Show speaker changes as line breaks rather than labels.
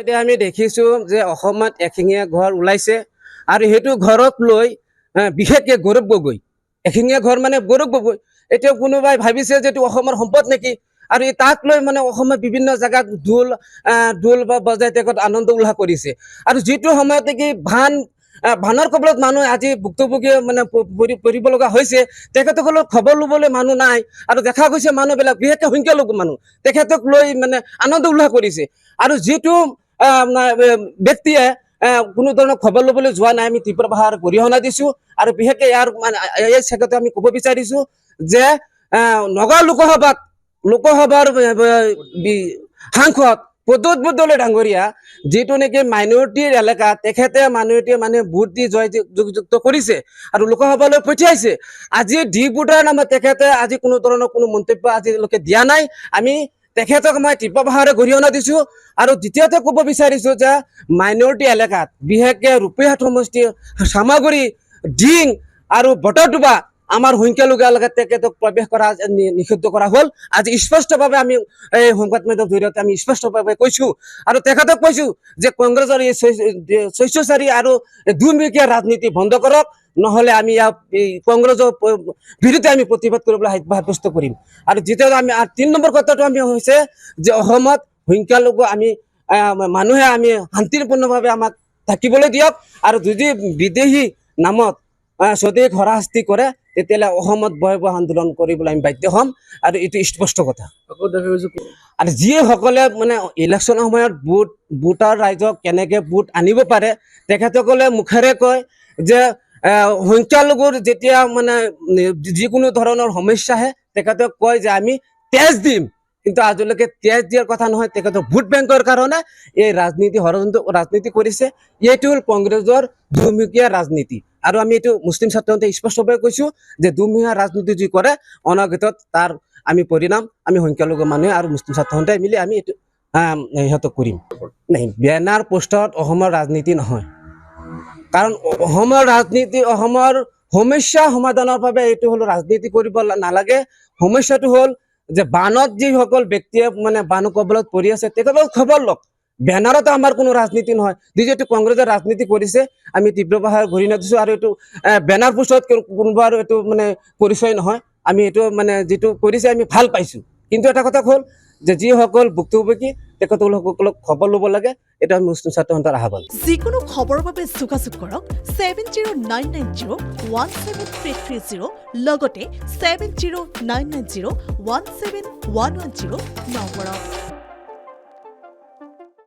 এতিয়া আমি দেখিছোঁ যে অসমত এশিঙীয়া ঘৰ ওলাইছে আৰু সেইটো ঘৰক লৈ বিশেষকৈ গৌৰৱ গগৈ এশিঙীয়া ঘৰ মানে গৌৰৱ গগৈ এতিয়া কোনোবাই ভাবিছে যে এইটো অসমৰ সম্পদ নেকি আৰু তাক লৈ মানে অসমৰ বিভিন্ন জেগাত ঢোল বা বজাই তেখেত আনন্দ উল্লাস কৰিছে আৰু যিটো সময়ত নেকি ভানৰ কবলত মানুহ আজি ভুক্তভোগী মানে পৰিব লগা হৈছে তেখেতসকলৰ খবৰ ল'বলৈ মানুহ নাই আৰু দেখা গৈছে মানুহবিলাক বিশেষকৈ সংখ্যালঘু মানুহ তেখেতক লৈ মানে আনন্দ উল্লাস কৰিছে আৰু যিটো ব্যক্তিয়ে কোনো ধৰণৰ খবৰ ল'বলৈ যোৱা নাই আমি তীব্ৰ ভাষাৰ গৰিহণা দিছোঁ আৰু বিশেষকৈ ইয়াৰ মানে এই চেগতে আমি ক'ব বিচাৰিছোঁ যে নগাঁও লোকসভাৰ সাংসদ প্ৰদ্যুৎ বৰদলৈ ডাঙৰীয়া যিটো নেকি মাইনৰিটিৰ এলেকা তেখেতে মাইনৰিটিয়ে মানে ভোট দি জয়যুক্ত কৰিছে আৰু লোকসভালৈ পঠিয়াইছে আজি ডি ভোটাৰ নামত তেখেতে আজি কোনো ধৰণৰ কোনো মন্তব্য আজিলৈকে দিয়া নাই আমি তেখেতক মই তীব্ৰ ভাষাৰে গৰিহণা দিছোঁ আৰু দ্বিতীয়তে ক'ব বিচাৰিছোঁ যে মাইনৰিটি এলেকাত বিশেষকৈ ৰূপৈহাট সমষ্টি চামাগুৰি ডিং আৰু বটৰডোবা আমাৰ সংখ্যালঘু এলেকাত তেখেতক প্ৰৱেশ কৰা নিষিদ্ধ কৰা হ'ল আজি স্পষ্টভাৱে আমি এই সংবাদ মাধ্যমৰ জৰিয়তে আমি স্পষ্টভাৱে কৈছোঁ আৰু তেখেতক কৈছোঁ যে কংগ্ৰেছৰ এই স্বেচ্ছাচাৰী আৰু দুৰ্নীতিৰ ৰাজনীতি বন্ধ কৰক নহ'লে আমি কংগ্ৰেছৰ বিৰুদ্ধে আমি প্ৰতিবাদ কৰিবলৈ সাব্যস্ত কৰিম আৰু দ্বিতীয়তে আমি 3 নম্বৰ কথাটো আমি হৈছে যে অসমত সংখ্যালঘু আমি মানুহে আমি শান্তিপূৰ্ণভাৱে আমাক থাকিবলৈ দিয়ক আৰু যদি বিদেশী নামত স্বদেশ হৰাশাস্তি কৰে তেতিয়াহ'লে অসমত ভয়াৱহ আন্দোলন কৰিবলৈ আমি বাধ্য হ'ম আৰু এইটো স্পষ্ট কথা আৰু যিসকলে মানে ইলেকশ্যনৰ সময়ত ভোটাৰ ৰাইজক কেনেকৈ ভোট আনিব পাৰে তেখেতসকলে মুখেৰে কয় যে সংখ্যালঘুৰ যেতিয়া মানে যিকোনো ধৰণৰ সমস্যা আহে তেখেতে কয় যে আমি তেজ দিম কিন্তু আজিলৈকে তেজ দিয়াৰ কথা নহয় তেখেতৰ ভোট বেংকৰ কাৰণে এই ষড়যন্ত্ৰ ৰাজনীতি কৰিছে এইটো হ'ল কংগ্ৰেছৰ দুমুখীয়া ৰাজনীতি আৰু আমি এইটো মুছলিম ছাত্ৰসন্থাই স্পষ্টভাৱে কৈছোঁ যে দুমুখীয়া ৰাজনীতি যি কৰে অনাগতত তাৰ আমি পৰিণাম আমি সংখ্যালঘু মানুহে আৰু মুছলিম ছাত্ৰসন্থাই মিলি আমি এইটো সিহঁতক কৰিম নাই বেনাৰ পোষ্টাৰত অসমৰ ৰাজনীতি নহয় কাৰণ অসমৰ ৰাজনীতি অসমৰ সমস্যা সমাধানৰ বাবে এইটো হ'ল ৰাজনীতি কৰিব নালাগে সমস্যাটো হ'ল যে বানত যিসকল ব্যক্তিয়ে মানে বান কবলত পৰি আছে তেখেতক খবৰ লওক বেনাৰত আমাৰ কোনো ৰাজনীতি নহয় যিহেতু কংগ্ৰেছৰ ৰাজনীতি কৰিছে আমি তীব্ৰ ভাষাৰে গৰিহণা দিছোঁ আৰু এইটো বেনাৰ পোষ্টত কোনোবাৰ এইটো মানে পৰিচয় নহয় আমি এইটো মানে যিটো কৰিছে আমি ভাল পাইছোঁ কিন্তু এটা কথা হ'ল যে যিসকল ভুক্তভোগী তেখেতসকলক খবৰ ল'ব লাগে এটা আমি মুছলিম ছাত্ৰ সন্থাৰ আহ্বান
যিকোনো খবৰৰ বাবে যোগাযোগ কৰক 7099017330 লগতে 7099017110 নম্বৰত